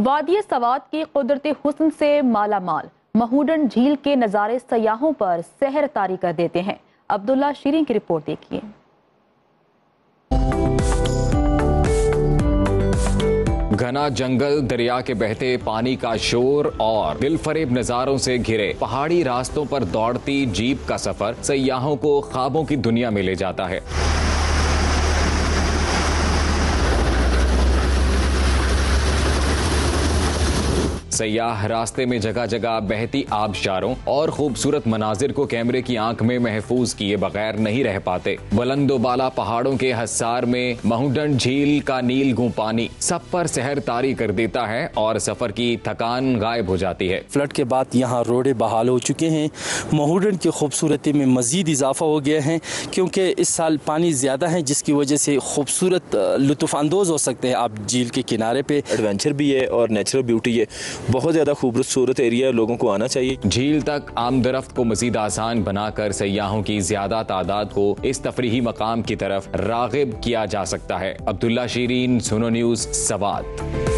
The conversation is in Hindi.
वादी सवात की कुदरती हुस्न से माला माल महूडन झील के नज़ारे सयाहों पर सहर तारी कर देते हैं। अब्दुल्ला शीरीन की रिपोर्ट देखिए। घना जंगल, दरिया के बहते पानी का शोर और दिलफरेब नजारों से घिरे पहाड़ी रास्तों पर दौड़ती जीप का सफर सयाहों को ख्वाबों की दुनिया में ले जाता है। सयाह रास्ते में जगह जगह बहती आबशारों और खूबसूरत मनाजिर को कैमरे की आंख में महफूज किए बगैर नहीं रह पाते। बुलंदोबाला पहाड़ों के हसार में महूडन झील का नीलगू पानी सब पर सहर तारी कर देता है और सफर की थकान गायब हो जाती है। फ्लड के बाद यहाँ रोडे बहाल हो चुके हैं। महूडन की खूबसूरती में मजीद इजाफा हो गया है क्योंकि इस साल पानी ज्यादा है, जिसकी वजह से खूबसूरत लुत्फानंदोज हो सकते हैं आप झील के किनारे पे। एडवेंचर भी है और नेचुरल ब्यूटी है, बहुत ज्यादा खूबसूरत एरिया है, लोगों को आना चाहिए। झील तक आमदरफ्त को मजीद आसान बनाकर सयाहों की ज्यादा तादाद को इस तफरीही मकाम की तरफ रागिब किया जा सकता है। अब्दुल्ला शीरीन, सुनो न्यूज़, सवात।